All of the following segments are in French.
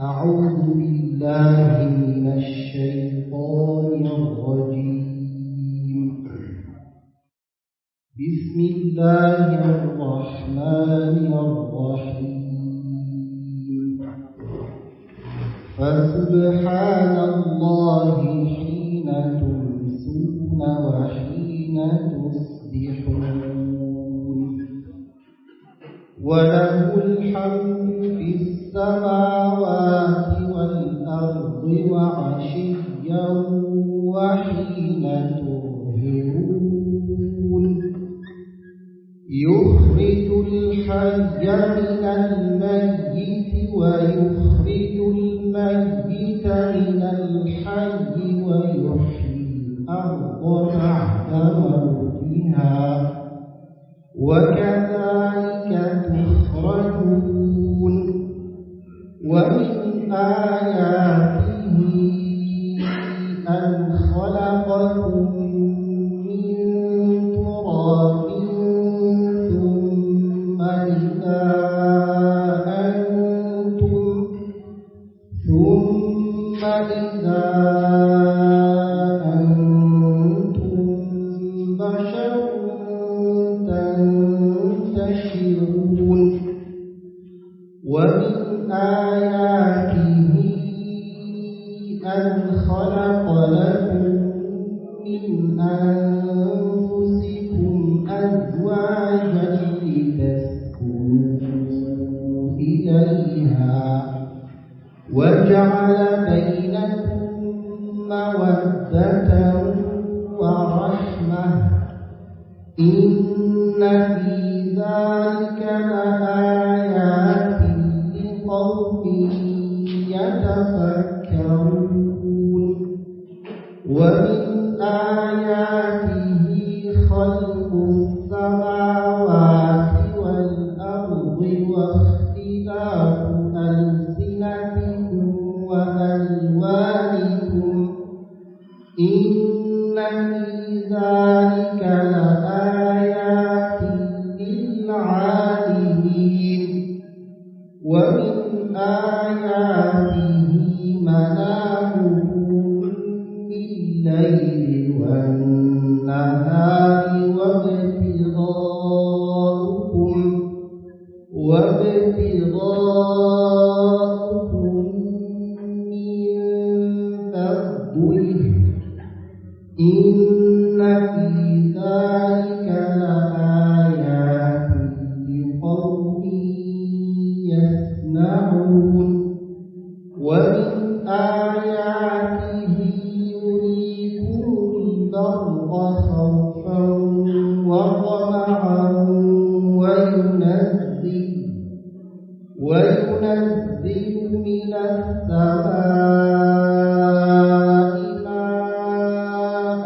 أعوذ بالله من الشيطان الرجيم. بسم الله الرحمن الرحيم. فسبحان الله حين تمسون وحين تصبحون، وله الحمد في السماوات والأرض وعشيا وحين تظهرون، يخرج الحي من الميت ويخرج الميت من الحي ويحيي الأرض بعد موتها، وكذلك تخرجون. ومن آياته أن خلقكم من تراب ثم إذا أنتم بشر تنتشرون. ومن آياته أن خلق لكم من أنفسكم أزواجا لتسكنوا إليها، وجعل بينكم مودة ورحمة، إن في ذلك لآيات لقوم يتفكرون. ومن آياته خلق السماوات والأرض واختلاف ألسنتكم وألوانكم، إن في ذلك لآيات للعالمين. ومن آياته منامكم بالليل والنهار وابتغاؤكم من فضله، إن في ذلك لآيات لقوم يسمعون. ومن آياته يريكم البرق خوفا وطمعا وينزل من السماء ماء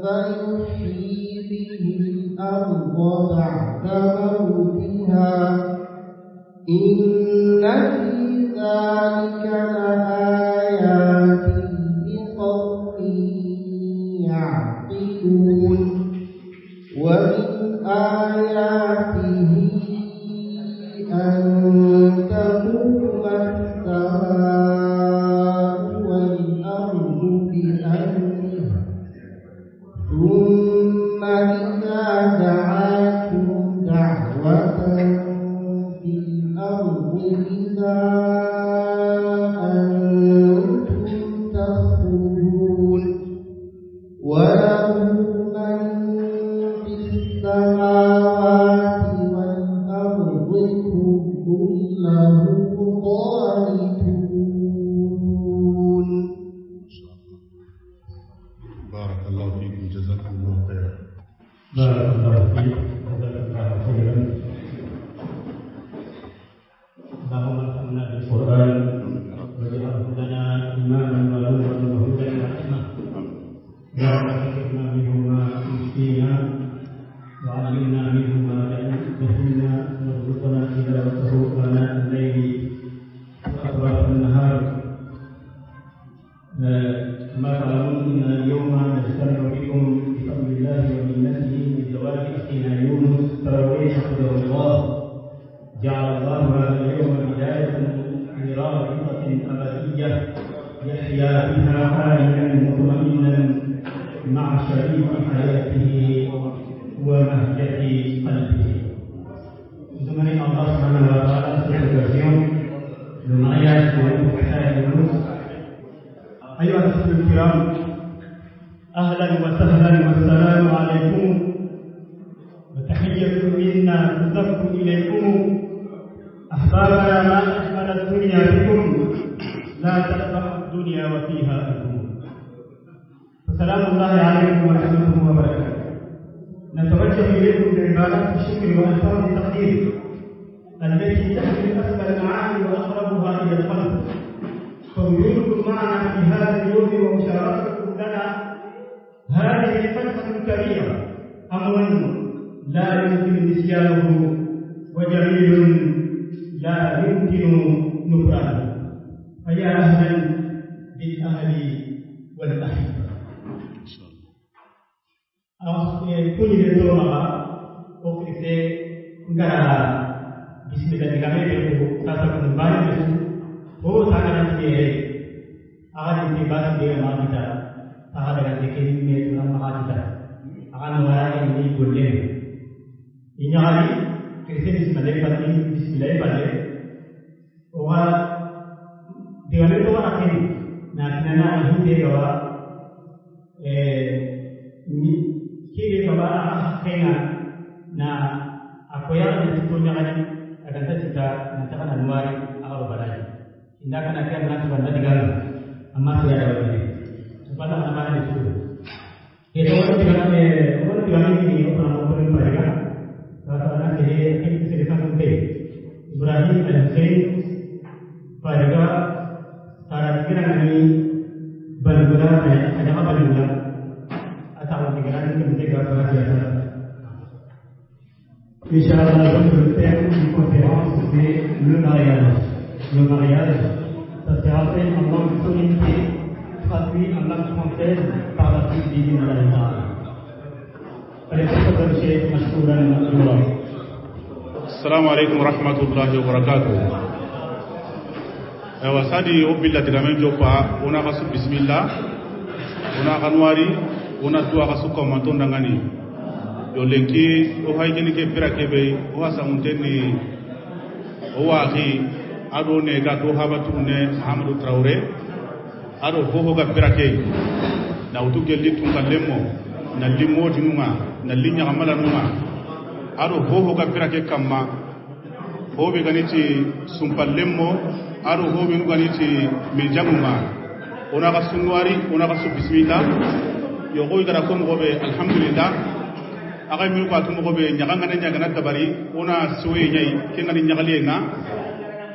فيحيي به الأرض بعد موتها، إن في ذلك لآيات لقوم يعقلون. ومن آياته أن تقوم السماء والأرض بأمره، ثم إذا دعاكم دعوة في الأرض إذا وعظة أبدية يحيا بها آمنا مطمئنا مع شريك حياته ومهجة قلبه. زمن الله سبحانه وتعالى في التلفزيون للمعيات والمحتاج والنص. أيها الأخوة الكرام، أهلا وسهلا والسلام عليكم وتحية منا تزف إليكم أحبابنا. ما أجمل الدنيا بكم، لا تفرح الدنيا وفيها أنتم. فسلام الله عليكم ورحمته وبركاته. نتوجه إليكم بعبارات الشكر وألفاظ التقدير التي تحمل أسمى المعاني وأقربها إلى القلب. فوجودكم معنا في هذا اليوم ومشاركتكم لنا هذه الفتحة الكبيرة أمر لا يمكن نسيانه وجميل لا يمكن نكرانه. فيا أهلا بالأهل والأحبة. كوني لتوما أوكسي ngara bismillah digamete ko sasa ko bani ko tagana tiere aga di bas de ma kita aga daga de kelime na ma kita aga no wara ni golle inyali kese bismillah pale owa digame to wara kini na tinana hinde gawa ni kiri baba kena na akoya na titonya kali akan kita nantikan anuari agak balai indah kan akan nanti benda tinggal amat tidak ada lagi supaya anak-anak itu itu orang tinggal ini orang mereka karena ini cerita penting Ibrahim dan Hussein pada saat kira ini berbeda ada apa berbeda atau pikiran itu menjaga kebahagiaan. Inch'Allah, le thème d'une conférence, c'est le mariage. Le mariage, ça s'est appelé en langue communiquée, traduit en langue française par la suite divine de l'Allah. Assalamu alaikum wa rahmatullahi wa barakatuh. Wasadi obilla tigamen jopa ona kasu bismillah ona kanwari ona dua kasu komanton dangani yo lenki o haykini ke pirakebe o asamunteni o wahi ado ne ga do habatu ne Muhammadu Traore ado ho ga pirake na utu gelli tun kallemo na limo dinuma na linya amala numa ado ho ga pirake kamma ho be ganiti sumpallemo ado ho be ganiti me jamuma ona ga sunwari ona ga su bismillah yo go igara ko mo be alhamdulillah aga mi ko atumo ko be nyaganga na nyagana tabari ona soye nyai kenga ni nyagale nga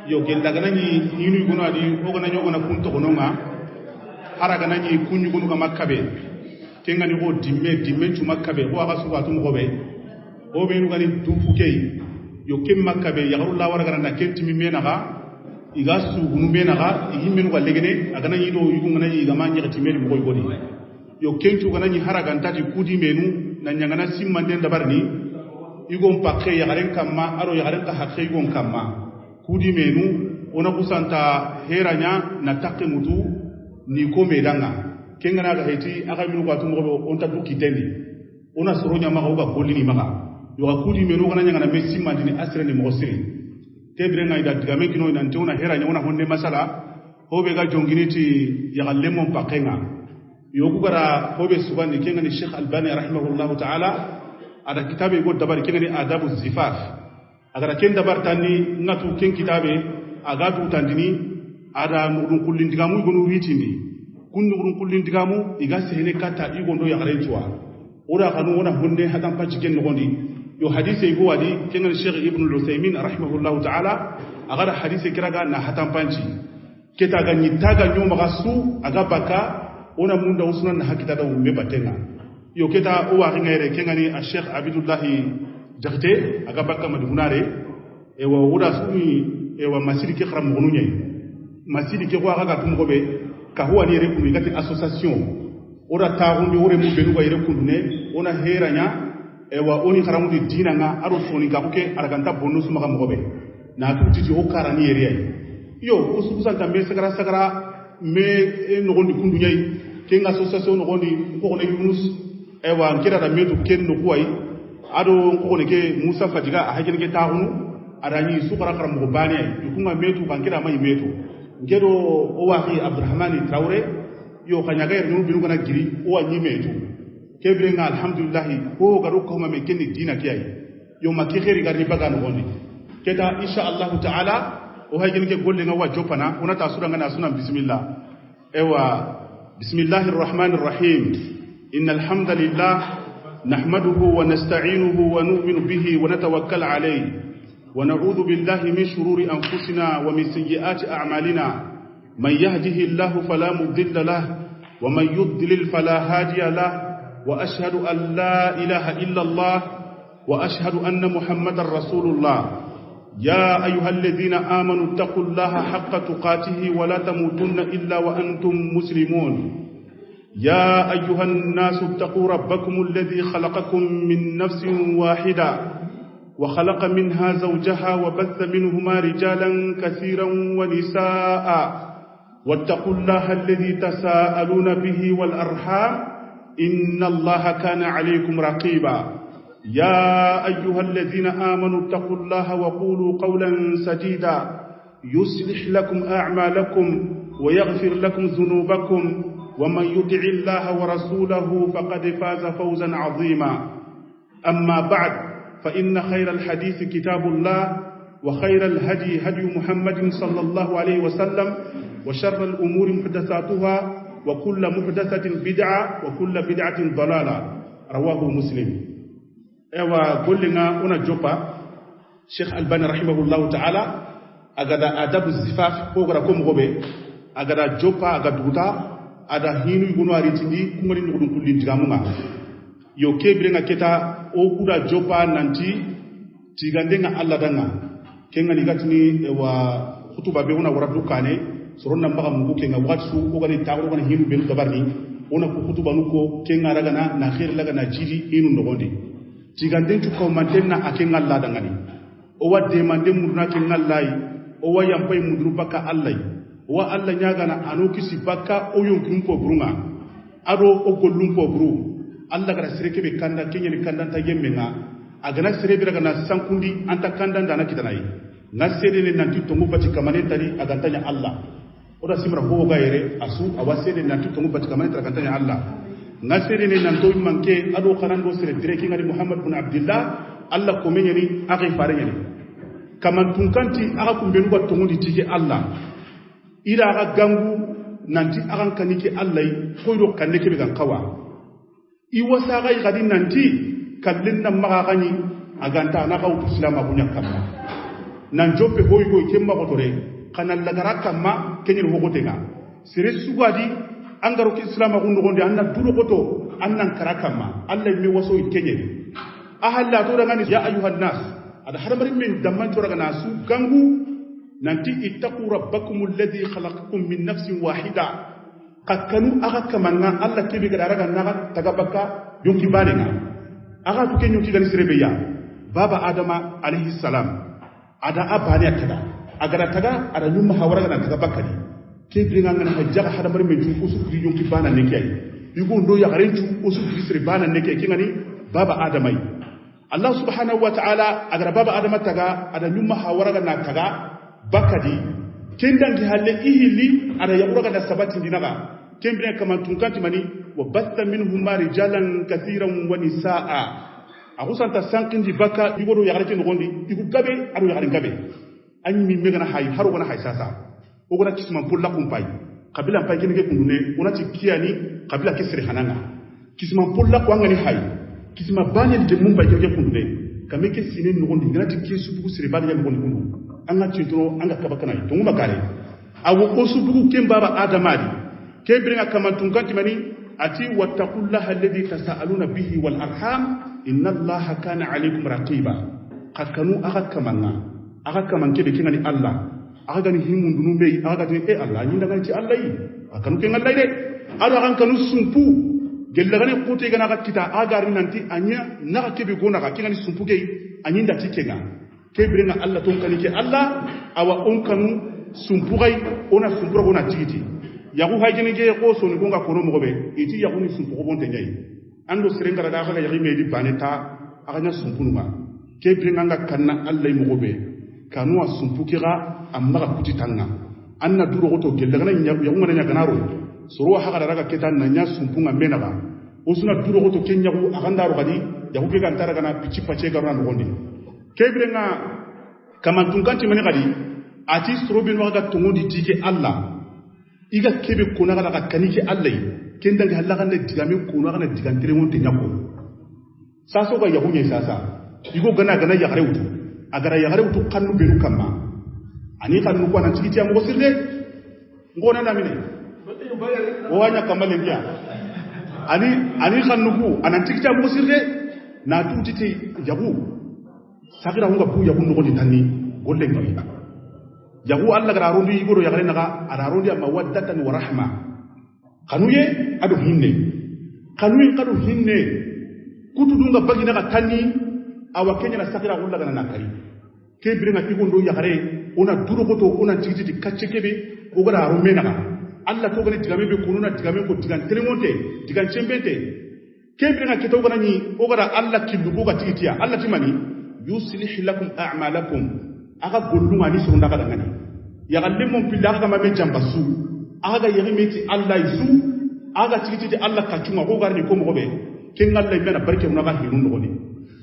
yo gel daga nani yinu gono adi o gona nyogo na kunto gono nga haraga nani kunyu gono ga makkabe kenga ni go dimme tu makkabe ko aga su atumo ko be o be nu gani du fukei yo kem makkabe ya Allah waraga na kenti mi mena ga iga su gunu mena ga igi menu ga legene aga nani do yugo ngana iga ma nyati meli mo godi yo kentu gana ni haraga ntati kudi menu na nyangana simmanden dabarni igon pakke yagaren kamma aro yagaren ka hakke igon kamma kudi menu ona kusanta heranya na takke mutu ni ko medanga kengana ga heti aga minu ko atumo on ta dukitendi ona soronya maga uga golini maga yo kudi menu kana nyangana me simmandini asreni mo siri tebre ngai da digame kino nan tona heranya ona honne masala hobe ga jonginiti yagalle mon pakkenga yoku gara hobe subani kengani Sheikh Albani rahimahullahu ta'ala ada kitabe go dabar kengani adabu zifaf agara ken dabar tani ngatu ken kitabe aga du tandini ada nurun kullin digamu gonu witindi kun nurun kullin digamu iga sehne kata igondo ya garentuwa ora kanu wona honde hadan paci ken nogondi yo hadise go wadi kengani Sheikh Ibn al-Uthaymin rahimahullahu ta'ala agara hadise kiraga na hatan panci keta ga nyitaga nyoma gasu aga baka ona munda usuna na hakita da umbe batenga yo keta o wa ngere kengani a Sheikh Abdullah Jakhte aga baka madunare e wa uda suni e wa masiri ke khram gonu nyai masiri ke ko aga tum gobe ka huwa ni re kunu ngati association ora ta hunde ore mu benu ga ire kunune ona heranya e wa oni kharamu di dina nga aro soni ga buke araganta bonno suma ga mogobe na tuti o karani ere yo ususan tambe sagara me no gondi kundu nyai kenga association no gondi ko ne Yunus ewa nkira da metu ken no kuwai ado ko ne ke Musa Fadiga a hakin ke taunu adani sukara karam ko bani yukunga metu bankira mai metu ngedo o wahi Abdurrahman Traore yo kanya ga no binu kana giri o wanyi metu kebre nga alhamdulillah ko garo ko ma me ken dina kiyai yo makki khairi garni baga no gondi keta insha Allah ta'ala o hakin ke golle nga wa jopana ona ta sura nga sunan bismillah ewa bismillahir rahmanir rahim innal hamdalillah nahmaduhu wa nasta'inuhu wa nu'minu bihi wa natawakkal alayhi ونعوذ بالله من شرور أنفسنا ومن سيئات أعمالنا من يهده الله فلا مضل له ومن يضلل فلا هادي له وأشهد أن لا إله إلا الله وأشهد أن محمدا رسول الله يا أيها الذين آمنوا اتقوا الله حق تقاته ولا تموتن إلا وأنتم مسلمون يا أيها الناس اتقوا ربكم الذي خلقكم من نفس واحدة وخلق منها زوجها وبث منهما رجالا كثيرا ونساء واتقوا الله الذي تساءلون به والأرحام إن الله كان عليكم رقيبا يا أيها الذين آمنوا اتقوا الله وقولوا قولا سديدا يصلح لكم أعمالكم ويغفر لكم ذنوبكم ومن يطع الله ورسوله فقد فاز فوزا عظيما أما بعد فإن خير الحديث كتاب الله وخير الهدي هدي محمد صلى الله عليه وسلم وشر الأمور محدثاتها وكل محدثة بدعة وكل بدعة ضلالة رواه مسلم ايوا قلنا هنا جوبا شيخ الباني رحمه الله تعالى أغدا أدب الزفاف فوقرا كوم غوبي أغدا جوبا أغدا دوتا أدا هينو يغنو أريتندي كمرين نغدون كلين جغامونا yo kebirenga keta o kuda jopa nanti tigandenga alla danga kenga nigatini wa khutuba be una waradu kane soronna mbaga mungu kenga watsu o gani tawro gani himu be dabarni ona ku khutuba nuko kenga ragana na khair laga na jiri inu nogondi tiganden tu ko mantenna akenga alla danga ni o wadde mande muduna kenga allai o wayampai mudru baka allai wa alla nyaga na anokisi baka o yonkin ko burunga ado o gollum ko buru Allah gara sireke be kanda kenya ni kanda ta yemmenga agana sirebe daga na sankundi anta kanda ndana kitanai na sede ne nanti tongu bati kamane tari agantanya Allah oda simra ho ga yere asu awasede nanti tongu bati kamane tari agantanya Allah na sede ne nanto manke ado kanando sire direki ngari Muhammad bin Abdullah Allah ko menyani akay farenya ni kaman tunkanti aka kumbenu ba tongu di tike Allah ira aga gangu nanti akan kanike Allah ko do kanike be gan kawa iwasa gai gadi nanti kallin nan maka gani aganta na kawo islam abunya kamma nan joppe hoy go kemma ko tore kana lagara kamma kenir hogotenga sire sugadi angaro ki islam agun gonde anna duro goto annan karakamma allah mi waso kenye ahalla to daga ni ya ayuhan nas ada haramarin min damman to daga nasu gangu nanti ittaqu rabbakum alladhi khalaqakum min nafsin wahida kakanu aga kamanga Allah kebe ga daga naga tagabaka yonki balenga aga to kenyo ki gani sirebeya baba adama alayhi salam ada abani akada agara taga ada nyum hawara ga tagabaka ni kebe nga ngana hajjaga hada mari meju usu kri yonki bana ne kay yugo ndo ya garenchu usu kri sire bana ne kay kingani baba adama yi Allah subhanahu wa ta'ala agara baba adama taga ada nyum hawara ga taga bakadi kendangi halle ihili ada yabura ga sabati dinaga kembere kama tunkanti mani wa batta minhum rijalan kathiran wa nisaa akusanta sankindi baka igodo yagarake ngondi igu gabe aro yagare gabe anyi mi megana hay haro gona hay sasa o gona kisman pulla kumpai kabila mpai kenege kundune onati kiani kabila kesre hananga kisman pulla ko ngani hay kisma bani de mumbai kenege kundune kameke sine ngondi ngati kesu bugu sire bani yam ngondi kundu anga tintro anga kabakana to nguma kare awu osu bugu kembaba adamadi كبرنا كما تنكت مني أتي واتقوا الله الذي تساءلون به والأرحام إن الله كان عليكم رقيبا قد كانوا أغا كمان كده كنغني الله أغا غني همون دنوبي أغا غني الله نين غني تي الله أغا كانوا كنغن الله أغا كانوا سنپو جل غني قوتي غنا غا كتا أغا غني نانتي أنيا نغا كبي غونا غا كنغني سنپو كي أنين دا تي كنغا كبرنا الله تنكني كي الله أو أنكنوا sumpugai ona sumpura ona tigiti yagu hajini ge ko so ni gonga kono mo be iti yagu ni sumpu ko bonte nyai ando serengara da ga yagi medi baneta aganya sumpunuma ke bringanga kanna Allah mo be kanu sumpu kira amma ka kuti tanga anna duro goto gelle gana yagu ngana ganaro soro haga daga ketan na nya sumpunga menaga osuna duro goto kenyagu agandaro gadi yagu ke gantara gana pichi pache garna ngondi ke bringa kamantunganti mani gadi ati strobin waga tongondi tike Allah iga kebe kona ga kanike Allah kendanga halaga ne digame kona ga ne digantere wonte nyako saso ga yagu nye sasa igo gana yagare wutu agara yagare wutu kanu benu kama ani kanu ko nan tikiti am gosirde ngona na mine wanya kamale ngia ani kanu ku anan tikiti am gosirde na tutiti yagu sagira hunga bu yagu no ni tanni golle ngi yagu Allah gara rondi igoro yagare naga ara rondi mawaddatan wa rahma kanuye adu hinne kutu dunga bagi naga tanni awa kenya na sagira hulla gana nakari ke birenga igondo yagare ona duro goto ona tigiti kacce kebe o gara rume naga Allah to gani digame be kununa digame ko digan telemonte digan chembente ke birenga kito gana ni o gara Allah killu go ga tigitiya Allah timani yuslih lakum a'malakum aga gollunga ni suru ndaga dangani ya galle mon pilla aga ma be jambasu aga yari meti Allah isu aga tigiti Allah kacunga go garni ko mo be ken Allah mena barke unaga hirun no ni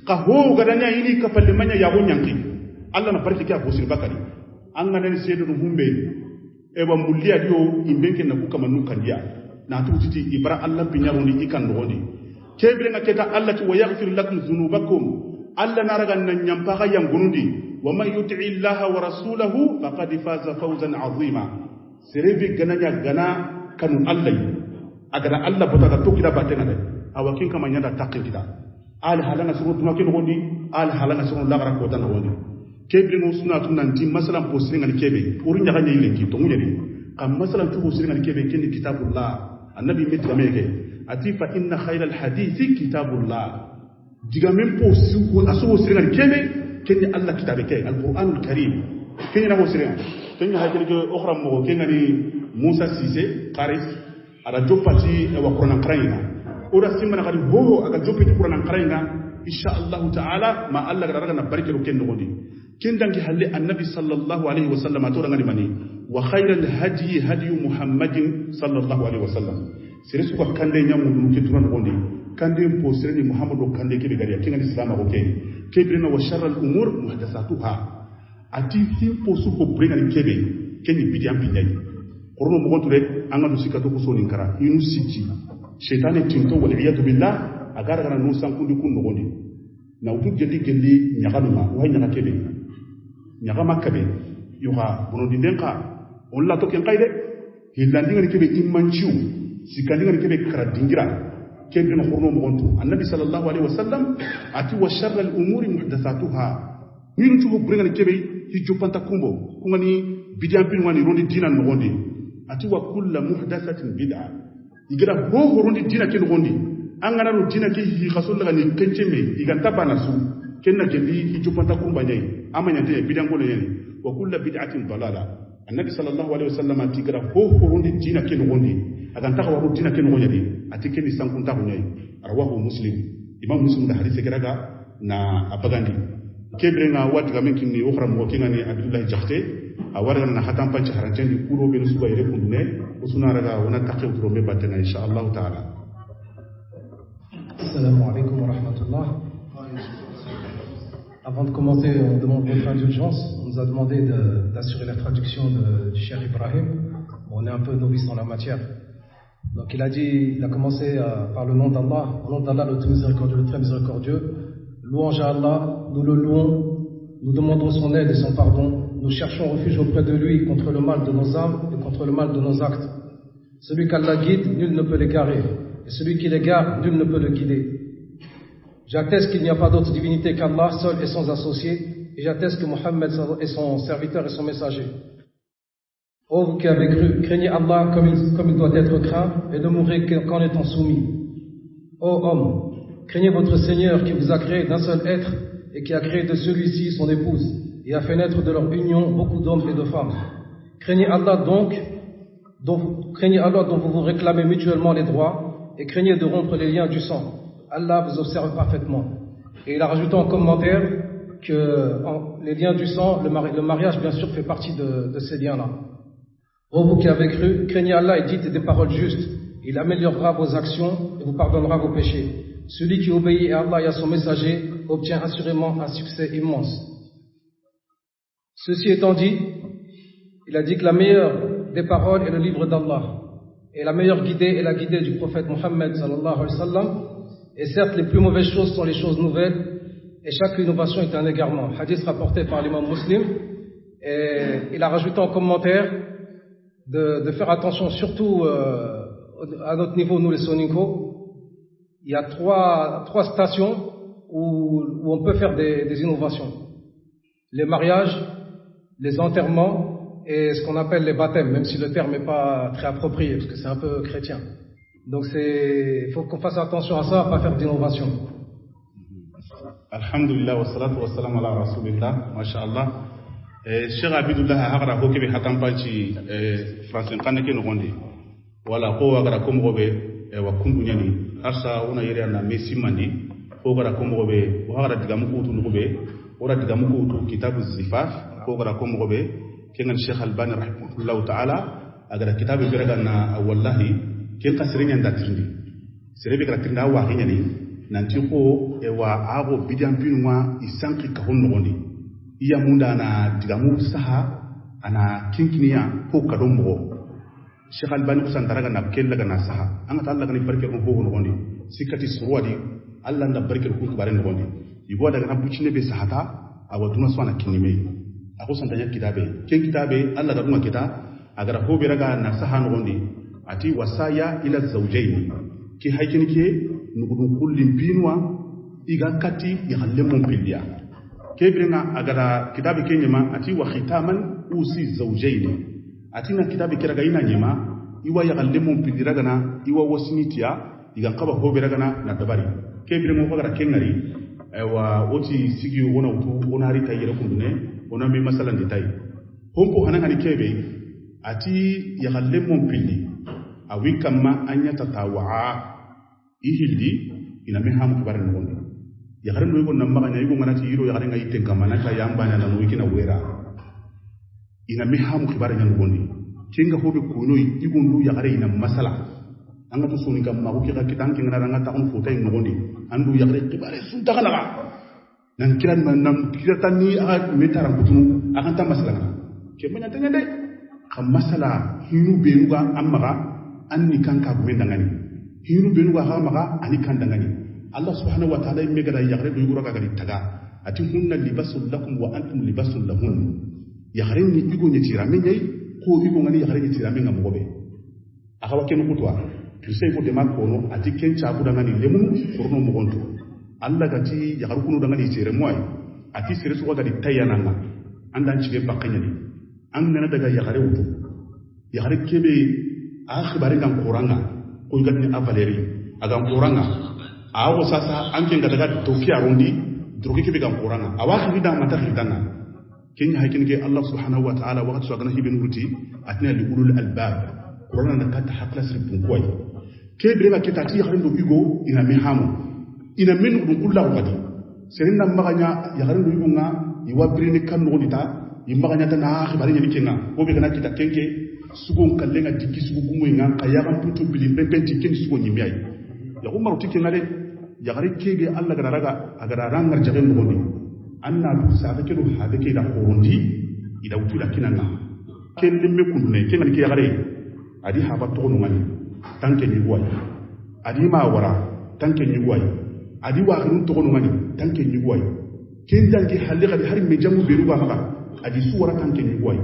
ka ho gadanya ini ka palle manya ya wonyanki Allah na barke ka bosir bakari an ga nan sedu humbe e ba mulliya dio imbenke na ku kama nukandiya na tutiti ibra Allah pinyaro ni ikan no ni kebre nga keta Allah ti wa yaghfir lakum dhunubakum Allah naraga nan nyampa ga yangunundi wa man yuti'i Allah wa rasulahu faqad faza fawzan 'azima serebi gananya gana kanu Allah agara Allah bota to kida batena de awakin kama nyanda takida al halanga suru tuma ke ngondi al halanga suru lagara ko tan ngondi kebre no suna tun nan tim masalan posri ngal kebe uru nyaga nyile ki to ngudi kam masalan tu posri ngal kebe ken kitabullah annabi mit gameke ati fa inna khayral hadithi kitabullah diga même posri ko aso posri ngal kebe ken Allah kitabe ke alquranul karim ken na posri ken ha ken ko okhram mo ken ni Musa Cissé Qaris ara jopati wa qur'an qarayna ora simana kadi ho aga jopati qur'an qarayna insha Allah ta'ala ma Allah gara na barke ro ken ngondi ken dangi halle annabi sallallahu alaihi wasallam to ngani mani wa khayral hadi hadi muhammadin sallallahu alaihi wasallam sere su ko kande nyamu dum ke turan ngondi kande po sere ni muhammadu kande ke be gari ken islam ko ke brina wa sharral umur muhdathatuha ati fi po su ko brina ni kebe ken ni bidi am binyai qur'an mo gontu rek angadu sikato ko soni kara inu siti shaytan tinto wal iyad billah agara gara no sankundi kun ngondi na utu gelli nyagaluma wa nyaka kebe nyaka makabe yoha bono dindenka on la to ken kayde hilandi ngani kebe immanchiu sikandi ngani kebe kara dingira kebe no qur'an mo gontu annabi sallallahu alaihi wasallam ati wa sharral umuri muhdathatuha min tu bringa kebe hijupanta kumbo kungani bidiam bin wani rondi dina ngondi ati wa kullu muhdathatin bid'a igira ho rondi dina ke ngondi angana ro dina ke hi khasul daga ni kenceme iganta banasu kenna gelli hijupanta kumba nyai amanya te bidiam gole yani wa kullu bid'atin dalala annabi sallallahu alaihi wasallam ati igira ho rondi dina ke ngondi aganta ka ro dina ke ngondi ati ken sankunta ko nyai rawahu muslim imam muslim da hadith kiraga na abagandi kebre na wadi ga men kinni ukhra mo kinani abdullah jakhte awara na hatam panci harantendi kuro be suba yere kundune usuna raga wana taqi utro me batena insha Allah taala. Assalamu alaykum wa rahmatullah. Avant de commencer, on demande votre indulgence. On nous a demandé d'assurer la traduction du Cheikh Ibrahim. Bon, on est un peu novice en la matière. Donc il a commencé par le nom d'Allah. Au nom d'Allah, le tout miséricordieux, le très miséricordieux. Louange à Allah, nous le louons, nous demandons son aide et son pardon, nous cherchons refuge auprès de lui contre le mal de nos âmes et contre le mal de nos actes. Celui qu'Allah guide, nul ne peut l'égarer, et celui qui l'égare, nul ne peut le guider. J'atteste qu'il n'y a pas d'autre divinité qu'Allah, seul et sans associé, et j'atteste que Mohammed est son serviteur et son messager. Ô vous qui avez cru, craignez Allah comme il doit être craint, et ne mourrez qu'en étant soumis. Ô homme, craignez votre Seigneur qui vous a créé d'un seul être et qui a créé de celui-ci son épouse et a fait naître de leur union beaucoup d'hommes et de femmes. Craignez Allah dont vous vous réclamez mutuellement les droits et craignez de rompre les liens du sang. Allah vous observe parfaitement. Et il a rajouté en commentaire que les liens du sang, le mariage bien sûr fait partie de ces liens-là. Ô vous qui avez cru, craignez Allah et dites des paroles justes. Il améliorera vos actions et vous pardonnera vos péchés. Celui qui obéit à Allah et à son messager obtient assurément un succès immense. Ceci étant dit, il a dit que la meilleure des paroles est le livre d'Allah et la meilleure guidée est la guidée du prophète Mohammed sallallahu alayhi wa sallam. Et certes, les plus mauvaises choses sont les choses nouvelles et chaque innovation est un égarement. Hadith rapporté par l'imam Muslim. Et il a rajouté en commentaire de faire attention surtout à notre niveau, nous les Soninko. Il y a trois stations où on peut faire des innovations. Les mariages, les enterrements et ce qu'on appelle les baptêmes, même si le terme n'est pas très approprié, parce que c'est un peu chrétien. Donc il faut qu'on fasse attention à ça, à pas faire d'innovation. Alhamdulillah, wa salatu wa salam ala rasulillah, masha'Allah. Cheikh Abidullah Hagara Hokebi Hakampanchi, Francine Kaneke Nogondi. Wala ko agara komgobe wa kundunyani harsa una yere na Messi mandi ko gara komgobe wa agara digamuko tu nogobe ora digamuko tu kitabu zifaf ko gara komgobe kengan Sheikh Albani rahimahullah ta'ala agara kitabu biraga na wallahi ken kasrinya ndatirndi serebe gara tinda wa hinyani nanti ko wa ago bidiam pinwa isanki ka honno gondi iya munda na digamu saha ana kinkiniya ko kadombo Sheikh Albani kusan daraga na kella ga na saha an ta Allah ga ni barke ko hono gondi sikati surwadi Allah na barke ko ko bare gondi ibo daga na bucine be sahata awaduna swana kinime ako san tanya kitabe ken kitabe Allah ga duma kita agara ko be raga na saha no gondi ati wasaya ila zawjaini ki haykini ke nugudun kullin binwa iga kati ya hallemon pilya ke birena agara kitabe kenyema ati wa khitaman usi zawjaini atina kitabe kiraga ina nyema iwa ya gallemon pidiraga na iwa wasinitia igan kaba hoberaga na dabari kebire mo fagara kengari wa oti sigi wona utu wona hari tayere kundune wona me masalan ditai hompo hananga ni kebe ati ya gallemon pili awi kama anya tatawa ihildi ina me hamu kibare ngondi ya garan no na maganya yugo ngana ti yiro ya garan ngai tenkama na ta yamba na no wikina wera ina me hamu kibare nyango gondi kinga hobe kuno igundu ya gare ina masala anga to soni kam mago kika kitan kinga ranga ta on fotay no gondi andu ya gare kibare sun ta kana nan kiran man nam kiratan ni a metara butunu akan ta masala ke manya tanya dai kam masala hinu benuga amma anni kanka bu mendangani hinu benuga ha maga ani kan dangani Allah subhanahu wa ta'ala me gada ya gare do yugura ga gari taga ati hunna libasul lakum wa antum libasul lahun yagaren ni igo nyetira menyai ko igo ngani yagaren nyetira menga mogobe akawa kenu kutwa krisay ko de makono ati kencha abuda ngani lemu furno mogonto alla gati yagaru kunu dangani chere moy ati sere su gadi tayananga andan cige bakanya ni an nana daga yagare wutu yagare kebe akhbari ngam quranga ko gadi a valeri agam quranga awo sasa anke ngadaga toki arundi drogi kebe gam quranga awa khida mata khidana kenya hakin ke Allah subhanahu wa ta'ala wakati so gana hibin ruti atna li ulul albab qur'an na kata hakla sirpun koy ke brema ke tati yarin do igo ina mi hamu ina min dum kullahu wadi serin na maganya yarin do igo nga iwa brene kan no dita imaganya ta na khibari nyani kenga ko be kana kita kenke sugon kallenga dikki sugo gumo nga kayaram putu bilin pepen tikin sugo nyimiyai ya umaru tikin ale yagari kege Allah gana raga agara rangar jagen no anna du sabe ke do habe ke da horondi ida utula kinanga ken limme kunne ken ke yagare adi haba to no ngani tanke ni boy adi ma wara tanke ni boy adi wa khirun to no ngani tanke ni boy ken dangi halle gadi har me jamu beru ba maka adi su wara tanke ni boy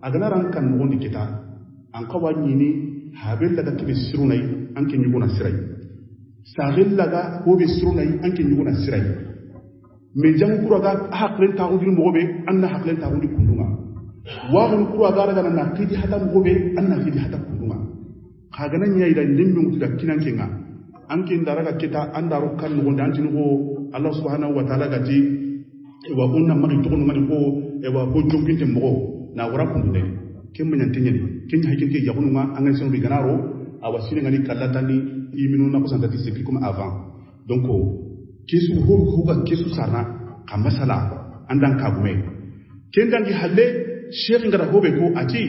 agana ran kan no ndi kita an kawani ni habe daga kibe sirunai an ken ni gona sirai sagel daga ko be sirunai an ken ni gona sirai me jang kuraga haklen ta udin mobe anna haklen ta udin kundunga wa gun kuraga daga na kidi hata mobe anna kidi hata kundunga kaga nan yayi da limmin mutu da kinan kinga an kin daraga kita an daro kan no dan tin ko Allah subhanahu wa ta'ala gati wa unna magi to no ngani ko e wa ko jonginte mo na wara kundune kem nyantenya ken hakin ke yabunu ma angan sen bi ganaro awasine ngani kallatani iminu na ko santati c'est comme avant donc kesu ho ga kesu sarna ka masala andan kagume ken dangi halle sheikh ngara hobe ko ati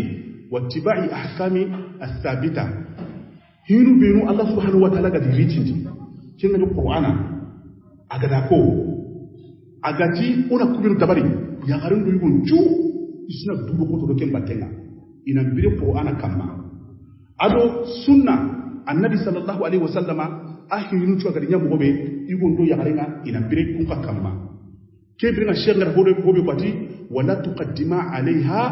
wattiba'i ahkami as-sabita hinu binu Allah subhanahu wa ta'ala ga diriti ken ngani qur'ana agada ko agati una kubiru tabari ya garin do yugo ju isna dubo ko to ken batenga ina bire qur'ana kamma ado sunna annabi sallallahu alaihi wasallama ahinu chuwa garinya mo be yugo ndo ya garinga ina bire kun ka kamma ke bire na shengar hobe kwati wala tuqaddima alaiha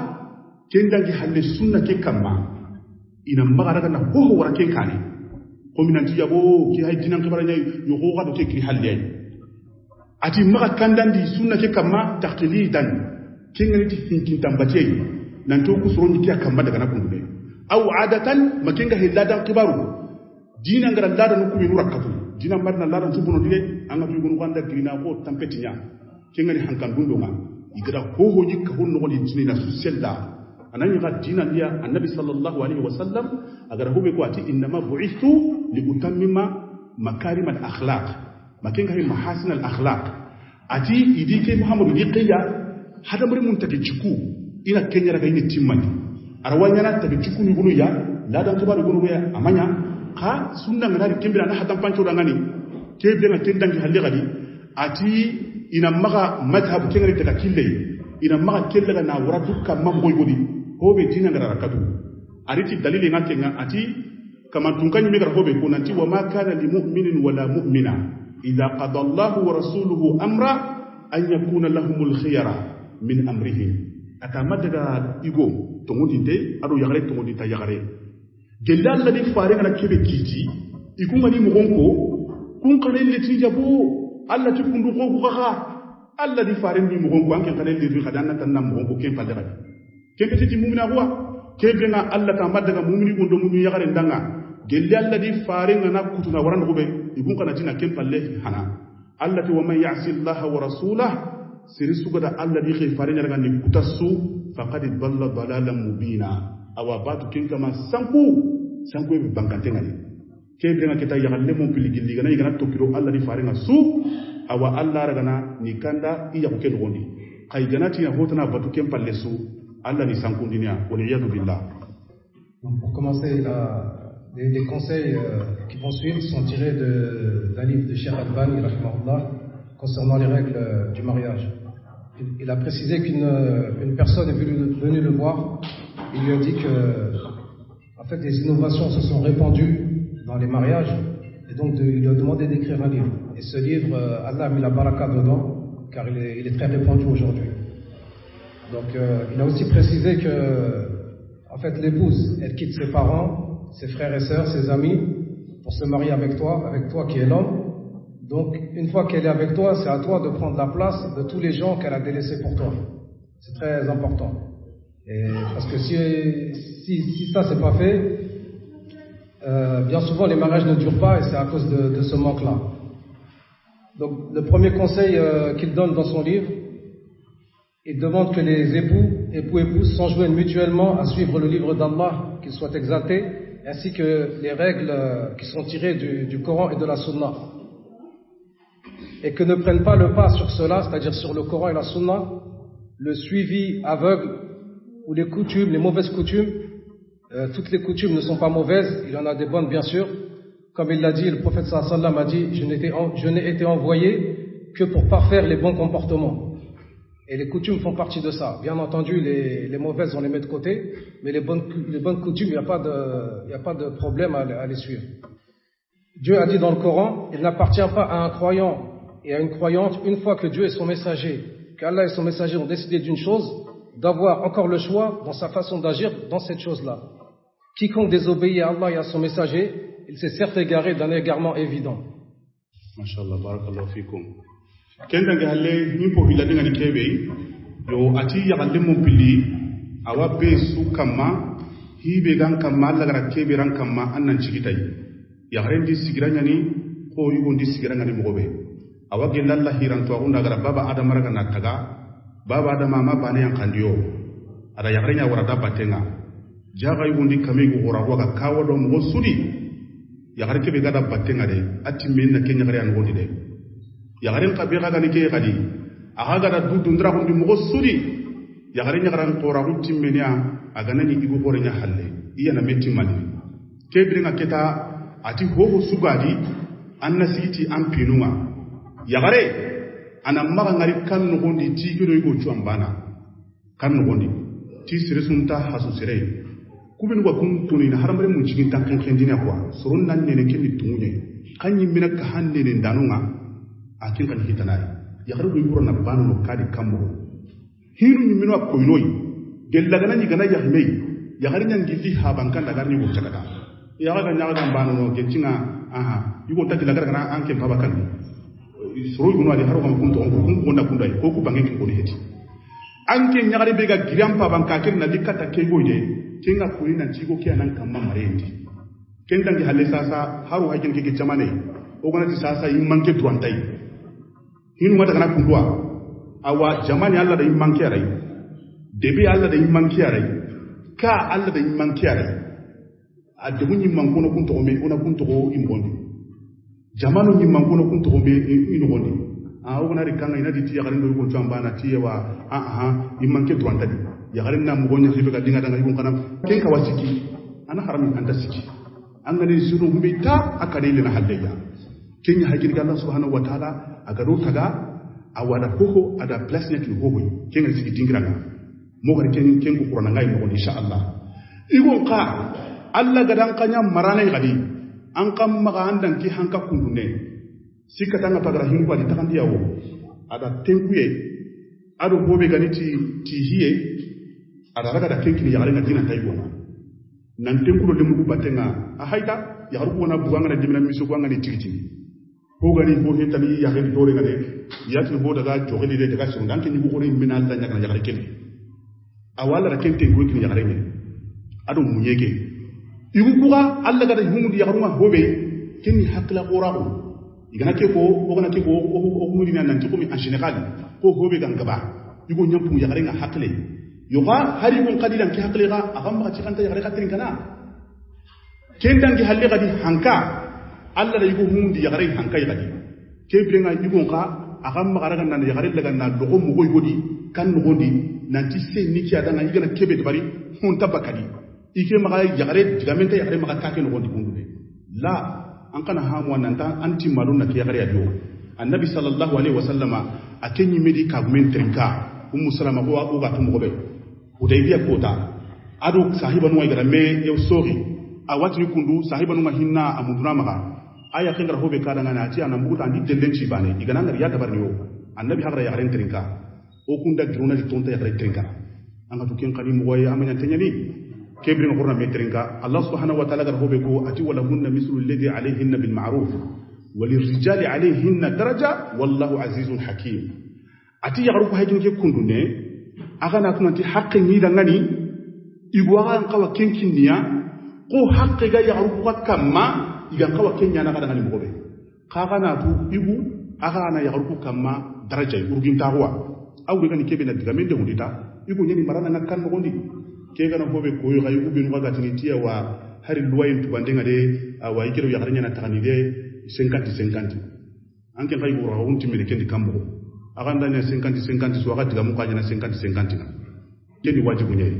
ken dangi halle sunna ke kamma ina magara na ho wara ken kane ko minanti yabo ki hay dinan kibaranya yo go ga do ke ki halle ati maga kandandi sunna ke kamma taqlidan kengani ti thinking tambace nan to ku soro niki kamma daga na kundude aw adatan makenga hiladan kibaru dina ngara ladan ku mi nurakatu dina marna ladan subuno dile anga tu gonu kanda grina ko tampetinya kengani hankan dundo ma igara ho ho jikka honno ko ni na susella anani ga dina dia annabi sallallahu alaihi wasallam agara hobe ko ati inma bu'ithu li utammima makarim al akhlaq makenga hi mahasin al akhlaq ati idike muhammadu diqiya hada muri mun take ciku ina kenya daga ina timmani arwanya na take ciku ni gunu ya ladan tuba gunu ya amanya ka sunna ngari kembira na hadan pancho dangani kebe na tendangi halle gadi ati ina maga madhhab kengari daga kille ina maga kella na wara dukka mamboy godi hobe dina ngara rakatu ariti dalili ngakenga ati kama tunkanyi megara hobe kunanti wa ma kana li mu'minin wala mu'mina idha qada Allahu wa rasuluhu amra an yakuna lahumul khiyara min amrihim atamadaga igo tongondinte ado yagare tongondita yagare gelal la di fare ngana kebe kiti ikunga ni mugonko kun kale le tijabo alla ti kundu ko gaga alla di fare ni mugonko anke kale le khadana tan mugonko ken padara ken petiti mu'mina huwa kebe na alla tamadaga mu'mini gondo mu'mini yagare ndanga gelal la di fare ngana kutuna waran ko be ikunga na tina ken palle hana alla ti wa man ya'si Allah wa rasulahu sirisugo da Allah di khifare nyarga ni kutasu faqad dalla dalalan mubina awa batu kinka ma sanku be bankante ngani kebe nga kita yagalle mon piligi liga na igana tokiro Allah di fare nga su awa Allah raga na ni kanda iya ko kendo gondi kay ganati na hotana batu kem palle su Allah ni sanku dinia wal iyadu billah. Pour commencer les conseils qui vont suivre sont tirés d'un livre de Cheikh Albani rahimahullah concernant les règles du mariage. Il a précisé qu'une personne est venue le voir. Il lui a dit que, en fait, des innovations se sont répandues dans les mariages. Et donc, il lui a demandé d'écrire un livre. Et ce livre, Allah a mis la baraka dedans, car il est très répandu aujourd'hui. Donc, il a aussi précisé que, en fait, l'épouse, elle quitte ses parents, ses frères et sœurs, ses amis, pour se marier avec toi qui est l'homme. Donc, une fois qu'elle est avec toi, c'est à toi de prendre la place de tous les gens qu'elle a délaissés pour toi. C'est très important. Et parce que si ça c'est pas fait, bien souvent les mariages ne durent pas et c'est à cause de ce manque-là. Donc, le premier conseil qu'il donne dans son livre, il demande que les époux-épouses s'enjoignent mutuellement à suivre le livre d'Allah, qu'il soit exalté, ainsi que les règles qui sont tirées du Coran et de la Sunna. Et que ne prennent pas le pas sur cela, c'est-à-dire sur le Coran et la Sunna, le suivi aveugle ou les coutumes, les mauvaises coutumes. Toutes les coutumes ne sont pas mauvaises, il y en a des bonnes bien sûr. Comme il l'a dit, le prophète sallallahu alayhi wa sallam a dit, je n'ai été envoyé que pour parfaire les bons comportements. Et les coutumes font partie de ça. Bien entendu, les mauvaises, on les met de côté, mais les bonnes coutumes, il n'y a pas de problème à les suivre. Dieu a dit dans le Coran, il n'appartient pas à un croyant et à une croyante, une fois que Dieu et son messager, qu'Allah et son messager ont décidé d'une chose, d'avoir encore le choix dans sa façon d'agir dans cette chose-là. Quiconque désobéit à Allah et à son messager, il s'est certes égaré d'un égarement évident. Masha'Allah, barakallahu fikum. Kenda galle ni po biladi ngani kebe yo ati ya galle mo pili awa be su kama hibe gan kama Allah gara kebe ran kama annan cigitai ya garendi sigiranya ni ko yugondi sigiranya ni mogobe awa gelalla hiran to agunda gara baba adama raga nakaga baba adama ma bane yan kandiyo ada yagarenya warada batenga jaga yundi kamego horawa ga kawado mo sudi yagare kebe gada batenga de atti menna kenya gare an gondi de yagaren kabe ga ni ke gadi aga gada dudu ndra gondi mo sudi yagare nya garan qora gutti menya aga nani igu horenya halle iya na metti mali kebringa keta ati hoho sugadi anna sigiti ampinunga yagare ana maga ngari kan no gondi tigiro yugo chuambana kan no gondi ti sire sunta hasu sire kubin wa kun tuni na haramare mun cikin tankan kendina kwa surun nan ne kindi tunye kan yimmina ka hanne ne danunga akin kan hitanai yagare do yuro na banu no kadi kambo hiru yimmino ko yinoi gella gana ni gana yahmei yagare nyan gilli haban kan daga ni go chakata yaga nyaga banu no gecinga aha yugo tati lagar kana anke babakan soro yugo ali haro kam kunto onko kun gonda kundai ko ku bangi ko ni heti anke nyagare be ga girampa banka ken na dikata ke goje kenga ko ina cigo ke anan kamma marendi ken dangi halle sasa haru hakin ke jamane o gona ti sasa immanke duantai hinu mata kana kundwa awa jamani alla da immanke arai debi alla da immanke arai ka alla da immanke arai adde munyi mangono kunto o me ona kunto o imbondi jamanu nyi mangono kunto o me ino gondi a o gona ri kanga ina di ti yagare ndo ko chamba na ti wa immanke duantai yagare na mo gonya sibe ga dinga danga yugo kana ken ka wasiki ana harami anda siki an gane sunu humbe ta akade le na halleya ken ya hakiri ga Allah subhanahu wa ta'ala aga do taga awada hoho ada place ne ki hoho ken ga siki dingira na mo gar ken ko qur'ana ngai mo insha Allah igon ka Allah ga dan kanya marana gadi an kam maga andan ki hanka kundune sikka tanga pagara hingo ali takandiyawo ada tenkuye ado hobe gani ti hiye ada raga da kenkini yagare na dina tayi wona nan tenkulo de mugu batenga a hayta yagaru ko na buwanga na dimina miso ko ngani tigiti ko gani ho hetani yagare dore ngade yati ho daga jogeli de daga sun dan ken yugo re minal da nyaga yagare ken awala da kente ko kin yagare ne ado munyege yugo kuga alla ga da humu di yagaru ma hobe ken hakla qura'u igana ke ko gana ke ko o mudina nan to ko mi en general ko hobe gangaba yugo nyampu yagare nga hakle yoga hari mun qadilan ki hakli ga agam ba cikanta ya reka tin kana kendan ki halle gadi hanka alla da yugo hundi ya gare hanka ya gadi ke brenga yugo ka agam ma garaga nan ya gare daga na dogo mu goy godi kan no godi nanti se ni ki adanga igana kebe bari hon tabakadi ike ma ya gare digamente ya gare ma ka ke no godi kundude la an kana hamu wannan ta anti malun na ki ya gare ya do annabi sallallahu alaihi wasallama akenyi medi kagmen trinka ummu salama ko ga tumu gobe udaibiya kota ado sahiba nuwa igara me yau sori a wati ni kundu sahiba nuwa hinna amuduna maka aya kengar hobe kada ngana ati ana mbuta andi tendenci bane igana ngari ya tabarni yo annabi hagra ya garen trinka o kunda grona di tonta ya garen trinka anga to ken kali moye amanya tenyani kebrin qurna me trinka Allah subhanahu wa ta'ala gar hobe ko ati wala hunna mislu alladhi alayhinna bil ma'ruf walirrijali alayhinna daraja wallahu azizun hakim ati ya garu ko hajin ke kundu ne aga na tunanti haqqi ni dangani igwa an kawa kenkin niya ko haqqi ga ya ruku kamma igan kawa kenya na kadangani mogobe kaga na tu igu aga na ya ruku kamma daraja urgin tawa awre gani kebe na digamende hundita igu nyeni marana na kan ngondi kega na hobe ko yo gayu binu ga tini tiya wa hari luwayin tu bandenga de wa ikiro ya garanya na takani de 50-50 anke kai gura unti mele kendi kambo aganda ne 50-50 so agati gamu kanya na 50-50 na kendi wajibu nyai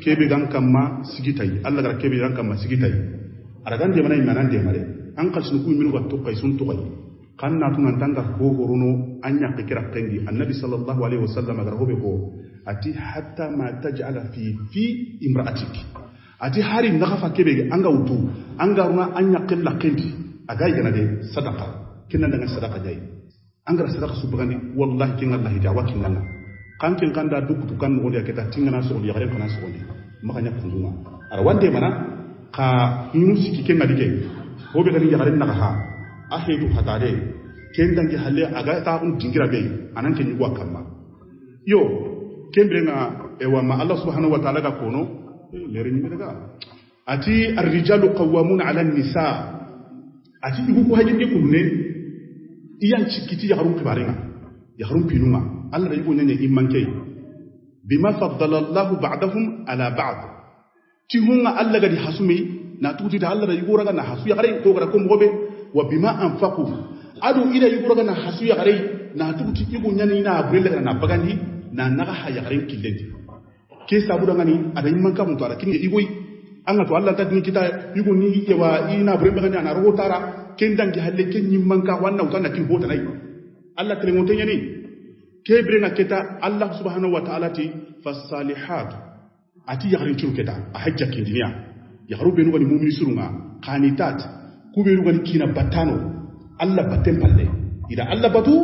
kebe gam kamma sigitai alla gar kebe gam kamma sigitai aragan de manai manan de mare an kalsunu ku minu gatto kai sun to kai kanna tunan tanga ko horono anya kikira kendi annabi sallallahu alaihi wasallam gar hobe ko ati hatta ma taj'ala fi imra'atik ati hari ngaka kebe anga utu anga runa anya qilla kendi aga yana de sadaqa kinna daga sadaqa jai angara sadaqa subhani wallahi kin Allah jawa kin nan kankin kanda duk tukan no ya keta tingana so ya gare kana so ni makanya kunduma ara wande mana ka hinu siki ken ngadike hobe gani ya gare naka ha ahedu hatade ken dangi halle aga ta kun dingira be anan ken yugo kamma yo kembrenga ewa ma Allah subhanahu wa ta'ala ga kono lere ni daga ati ar-rijalu qawwamuna 'ala an-nisa ati igu ko hajinde kunne iyan cikiti ya harum kibarenga ya harum pinuma Allah da yugo nyanya immanke bima faddala Allah ba'dahum ala ba'd ti hunga Allah gadi hasumi na tuti da Allah da yugura ga na hasu ya gare ko gara ko mobe wa bima anfaqu adu ila yugura ga na hasu ya gare na tuti ibu nyani na abrele na bagandi na naga ha ya gare kilendi ke sabu da ngani ada yimman ka mutu ara kinge igoi an to Allah ta dini kita yugo ni yewa ina abrele bagandi na ro tara ken dangi halle ken yimman ka wannan utana kin bota nai Allah tele ngoten yani ke brenga keta Allah subhanahu wa ta'ala ti fasalihat ati yagarin churu keta a hajja ke duniya yagaru benu gani mu'mini surunga qanitat ku benu gani kina batano Allah batem palle ida Allah batu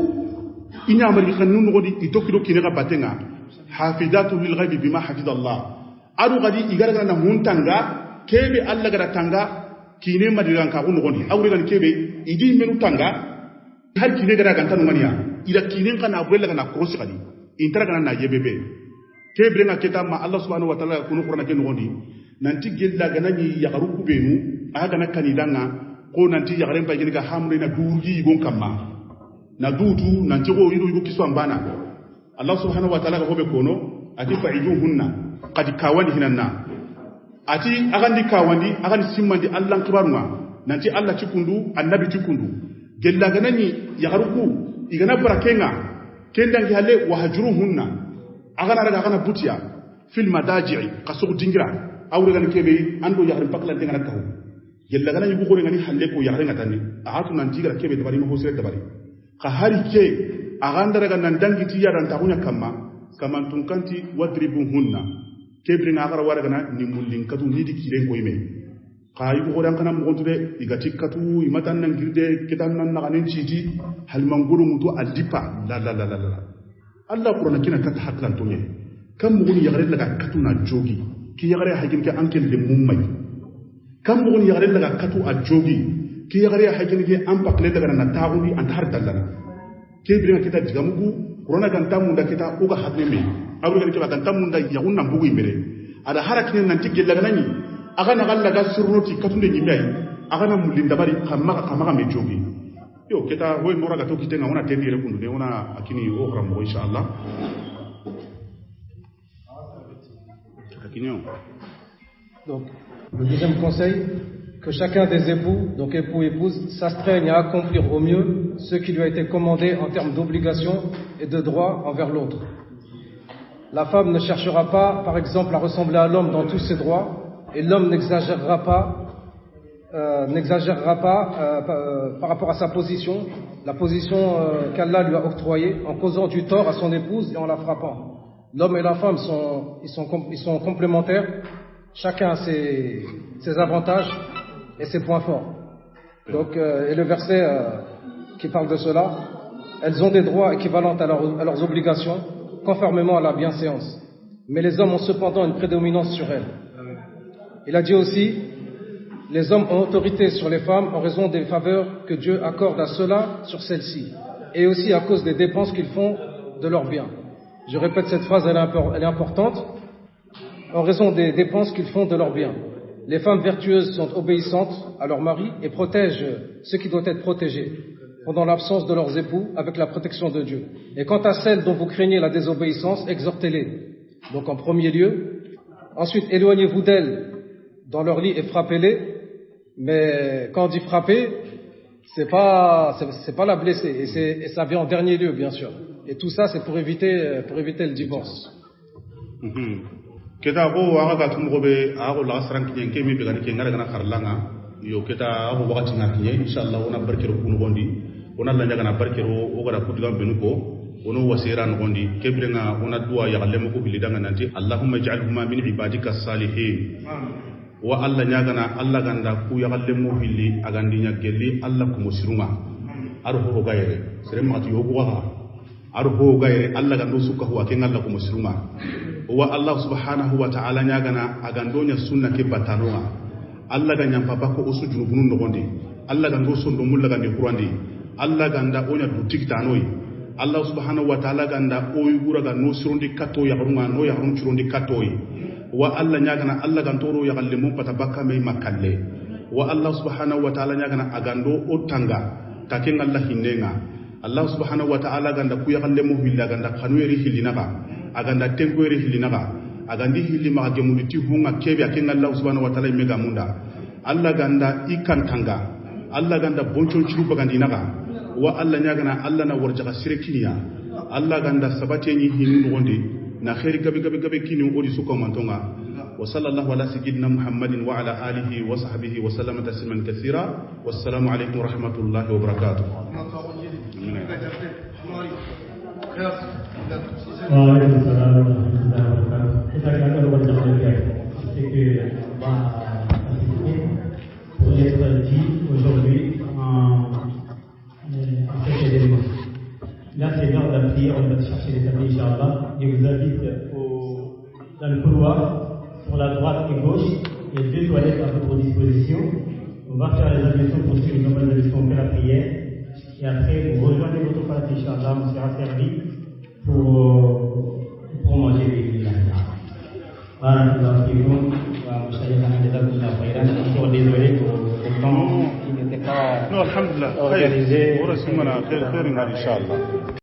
inya mari kanun ngodi itokido kina ga batenga hafidatu lil ghaibi bima hafidallah adu gadi igara na muntanga kebe Allah gara tanga kine madiran ka kunu ngodi awre gani kebe idi menu tanga har kine gara kan tanu maniya ida kine kana abwela kana krosi gadi intara kana na yebebe kebre na keta ma Allah subhanahu wa ta'ala kunu qur'ana ke ngondi nanti gella ganani yagaru kubenu aga na kanidanga ko nanti yagaren pa gini ga hamre na durgi gon kamma na dutu nanti go yido yugo kiswa mbana Allah subhanahu wa ta'ala ga hobe kono ati fa'iduhunna qad kawani hinanna ati agandi kawandi agandi simmandi Allah kibaruma nanti Allah cikundu annabi cikundu gella ganani yagaru ku igana barakenga kendangi halle wahjuruhunna agana raga agana butiya fil madaji'i qasuk dingira awre gan kebe ando yahrin paklan dengana taw yella gana yugo gore ngani halle ko yahrin ngatani aatu nan tigra kebe tabari mo hosre tabari ka hari ke aganda raga nan dangi tiya dan tahunya kamma kaman tunkanti wadribuhunna kebre na agara wara gana ni mullin kadu ni dikiren ko yime ka yugo gore kana mo gontude igati katu imatan nan girde kitan nan na ganen citi hal manguru mutu aldipa la la la la Allah qur'ana kina kata haklan to ne kam mu goni yagare daga katuna jogi ki yagare hagin ke ankel de mummai kam mu goni yagare daga katu a jogi ki yagare hagin ke an pakle daga na tauni an har dallana ke bi kita digamugu qur'ana kan tamu da kita uga hadne me abu ga kita kan tamu da yawunna bugu imere ada harakin nan tigge daga nani aga na galla ga surnoti katunde nyimai aga na mulin dabari kama me jogi yo kita hoy mora ga to kitenga ona tendi re kundu ne ona akini o ramo inshallah akini. Donc le deuxième conseil, que chacun des époux, donc époux épouse, s'astreigne à accomplir au mieux ce qui lui a été commandé en termes d'obligations et de droits envers l'autre. La femme ne cherchera pas, par exemple, à ressembler à l'homme dans tous ses droits, et l'homme n'exagérera pas par rapport à sa position, la position qu'Allah lui a octroyée, en causant du tort à son épouse et en la frappant. L'homme et la femme sont complémentaires, chacun a ses avantages et ses points forts. Donc, et le verset qui parle de cela, elles ont des droits équivalents à leurs obligations, conformément à la bienséance. Mais les hommes ont cependant une prédominance sur elles. Il a dit aussi, les hommes ont autorité sur les femmes en raison des faveurs que Dieu accorde à ceux-là sur celles-ci, et aussi à cause des dépenses qu'ils font de leurs biens. Je répète cette phrase, elle est importante. En raison des dépenses qu'ils font de leurs biens. Les femmes vertueuses sont obéissantes à leur mari et protègent ce qui doit être protégé pendant l'absence de leurs époux avec la protection de Dieu. Et quant à celles dont vous craignez la désobéissance, exhortez-les. Donc en premier lieu. Ensuite, éloignez-vous d'elles dans leur lit et frappez-les. Mais quand on dit frapper, c'est pas la blesser. Et ça vient en dernier lieu, bien sûr. Et tout ça, c'est pour éviter le divorce. Kita ko waga ga tum gobe ago la asran kiyen kemi be gani kenga gana kharlanga yo kita ago wakati na kiyen inshallah ona barkero kunu gondi ona la nyaga na barkero o gara kudiga benuko ono wasira no gondi kebrenga ona duwa ya galemo ko bilidanga nanti allahumma ij'alhuma min ibadika salihin wa alla nyaga na alla ganda ku ya galemo hilli agandi nya gelli alla ko musiruma arho gaire sere ma ti yogo waga arho gaire alla gando sukka huwa ken alla ko musiruma wa Allah subhanahu wa ta'ala nyagana agandonya sunna ke batanonga Allah ganya papa ko osu junubunun nogondi Allah gando sondo mulla gande qur'andi Allah ganda onya dutik tanoi Allah subhanahu wa ta'ala ganda oy gura ga no surundi kato ya harunga no ya harun surundi katoi wa Allah nyagana Allah gantoro ya galle mun pata bakka mai makalle wa Allah subhanahu wa ta'ala nyagana agando otanga taken Allah hinenga Allah subhanahu wa ta'ala ganda ku ya galle mu hilla ganda kanweri hilinaka aganda tenkoyre hillinaga agandi hilli maga gemundi ti hunga kebe akenga Allah subhanahu wa ta'ala mega munda Allah ganda ikantanga Allah ganda boncon ciru bagandi naga wa Allah nyagana Allah na warjaga sirekiniya Allah ganda sabati ni hinu ngondi na khairi gabe kini odi suko mantonga wa sallallahu ala sayyidina Muhammadin wa ala alihi wa sahbihi wa sallama tasliman kathira wassalamu alaykum wa rahmatullahi wa barakatuh. Waalaikumsalam warahmatullahi wabarakatuh. Kita akan berbincang c'est que on va assister pour être dit aujourd'hui en cet événement. Là, c'est l'heure de la prière, on va chercher les amis, Inch'Allah. Je vous invite dans le couloir, sur la droite et gauche, il y a 2 toilettes à votre disposition. On va faire les ablutions pour ceux qui n'ont pas d'ablution, on fait la prière. Et après, vous rejoignez votre partie, Inch'Allah, on sera servi pour manger les lasagne. Voilà, nous avons désolé pour le temps qui n'était pas organisé.